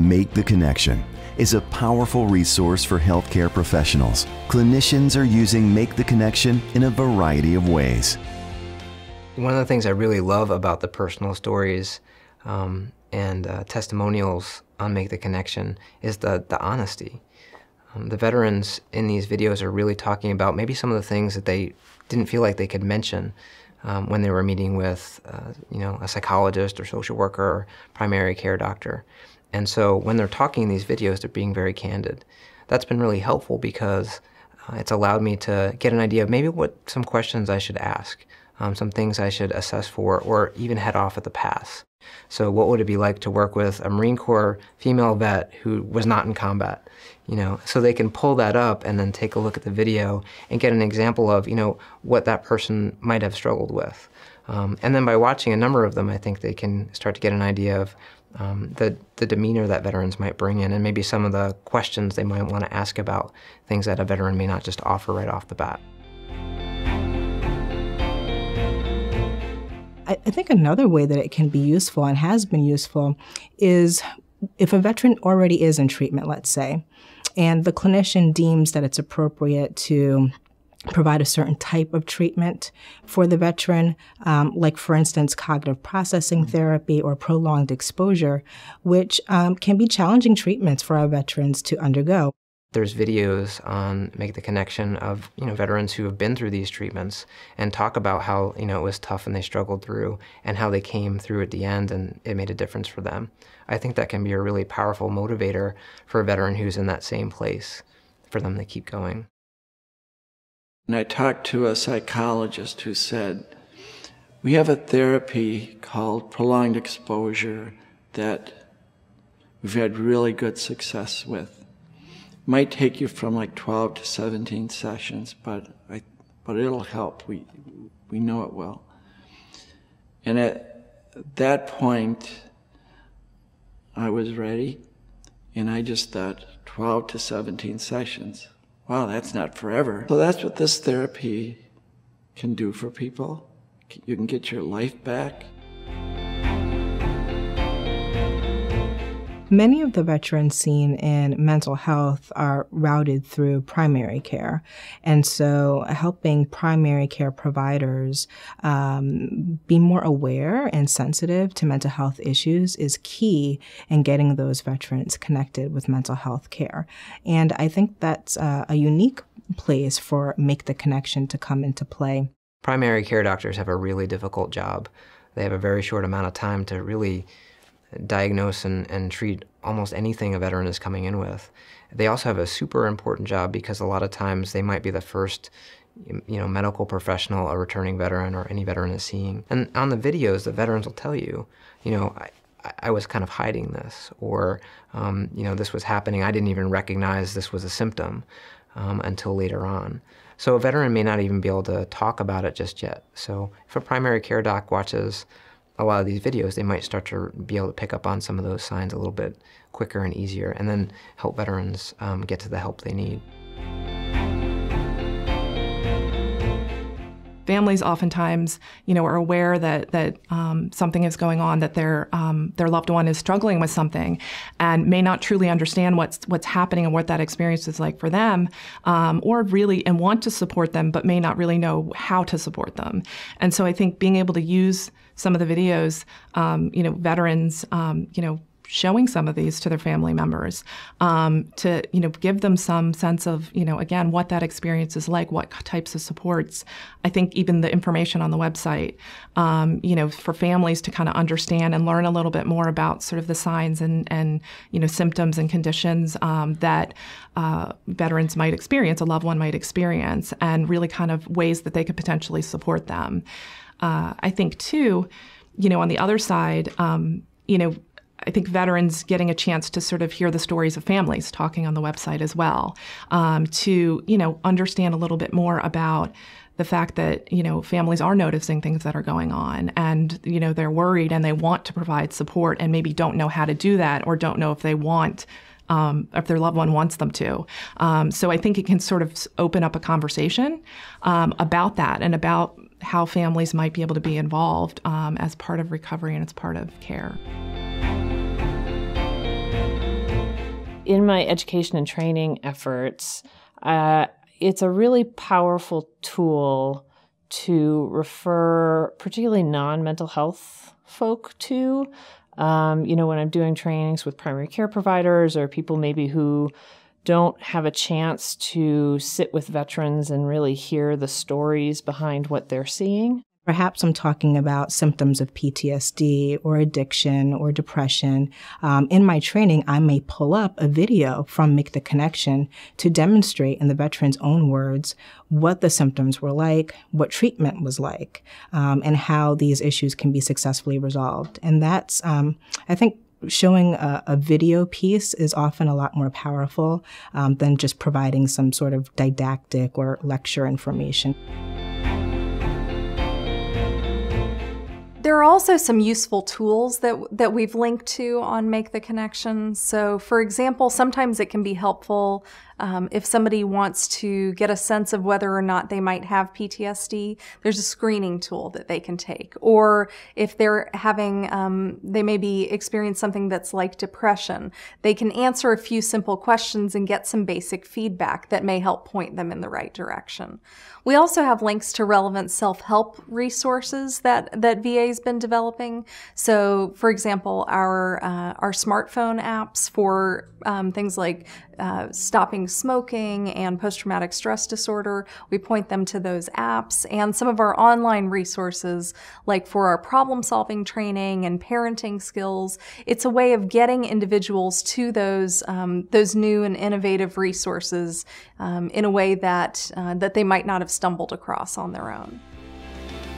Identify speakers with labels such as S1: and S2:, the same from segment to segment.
S1: Make the Connection is a powerful resource for healthcare professionals. Clinicians are using Make the Connection in a variety of ways.
S2: One of the things I really love about the personal stories and testimonials on Make the Connection is the honesty. The veterans in these videos are really talking about maybe some of the things that they didn't feel like they could mention when they were meeting with a psychologist or social worker or primary care doctor. And so when they're talking in these videos, they're being very candid. That's been really helpful because it's allowed me to get an idea of maybe what some questions I should ask, some things I should assess for, or even head off at the pass. So what would it be like to work with a Marine Corps female vet who was not in combat? So they can pull that up and then take a look at the video and get an example of, what that person might have struggled with. And then by watching a number of them, I think they can start to get an idea of the demeanor that veterans might bring in and maybe some of the questions they might want to ask about things that a veteran may not just offer right off the bat.
S3: I think another way that it can be useful and has been useful is if a veteran already is in treatment, let's say, and the clinician deems that it's appropriate to provide a certain type of treatment for the veteran, like, for instance, cognitive processing therapy or prolonged exposure, which can be challenging treatments for our veterans to undergo.
S2: There's videos on Make the Connection of veterans who have been through these treatments and talk about how it was tough and they struggled through and how they came through at the end and it made a difference for them. I think that can be a really powerful motivator for a veteran who's in that same place, for them to keep going.
S4: And I talked to a psychologist who said, we have a therapy called prolonged exposure that we've had really good success with. Might take you from like 12 to 17 sessions, but it'll help. We know it will. And at that point, I was ready, and I just thought 12 to 17 sessions. Wow, that's not forever. So that's what this therapy can do for people. You can get your life back.
S3: Many of the veterans seen in mental health are routed through primary care. And so helping primary care providers be more aware and sensitive to mental health issues is key in getting those veterans connected with mental health care. And I think that's a unique place for Make the Connection to come into play.
S2: Primary care doctors have a really difficult job. They have a very short amount of time to really diagnose and treat almost anything a veteran is coming in with. They also have a super important job because a lot of times they might be the first medical professional a returning veteran or any veteran is seeing. And on the videos, the veterans will tell you, I was kind of hiding this, or this was happening. I didn't even recognize this was a symptom until later on. So a veteran may not even be able to talk about it just yet. So if a primary care doc watches a lot of these videos, they might start to be able to pick up on some of those signs a little bit quicker and easier, and then help veterans get to the help they need.
S5: Families oftentimes, are aware that something is going on, that their loved one is struggling with something, and may not truly understand what's happening and what that experience is like for them, or really and want to support them, but may not really know how to support them. And so I think being able to use some of the videos, veterans, showing some of these to their family members, to give them some sense of again what that experience is like, what types of supports. I think even the information on the website, for families to kind of understand and learn a little bit more about sort of the signs and symptoms and conditions that veterans might experience, a loved one might experience, and really kind of ways that they could potentially support them. I think too, on the other side, I think veterans getting a chance to sort of hear the stories of families talking on the website as well, to, understand a little bit more about the fact that, families are noticing things that are going on and, they're worried and they want to provide support and maybe don't know how to do that or don't know if they want, if their loved one wants them to. So I think it can sort of open up a conversation about that and about how families might be able to be involved as part of recovery and as part of care.
S6: in my education and training efforts, it's a really powerful tool to refer particularly non-mental health folk to. When I'm doing trainings with primary care providers or people maybe who don't have a chance to sit with veterans and really hear the stories behind what they're seeing.
S3: Perhaps I'm talking about symptoms of PTSD or addiction or depression. In my training, I may pull up a video from Make the Connection to demonstrate in the veteran's own words what the symptoms were like, what treatment was like, and how these issues can be successfully resolved. And that's, I think, showing a video piece is often a lot more powerful than just providing some sort of didactic or lecture information.
S7: There are also some useful tools that we've linked to on Make the Connection. So, for example, sometimes it can be helpful if somebody wants to get a sense of whether or not they might have PTSD, there's a screening tool that they can take. Or if they're having, they may be experiencing something that's like depression, they can answer a few simple questions and get some basic feedback that may help point them in the right direction. We also have links to relevant self-help resources that VA's been developing. So, for example, our smartphone apps for things like stopping smoking and post-traumatic stress disorder, we point them to those apps, and some of our online resources, like for our problem-solving training and parenting skills. It's a way of getting individuals to those new and innovative resources in a way that they might not have stumbled across on their own.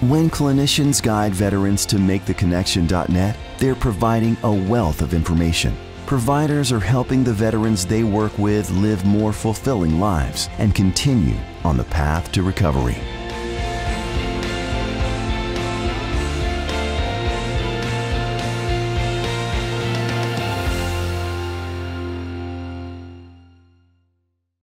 S1: When clinicians guide veterans to MakeTheConnection.net, they're providing a wealth of information. Providers are helping the veterans they work with live more fulfilling lives and continue on the path to recovery.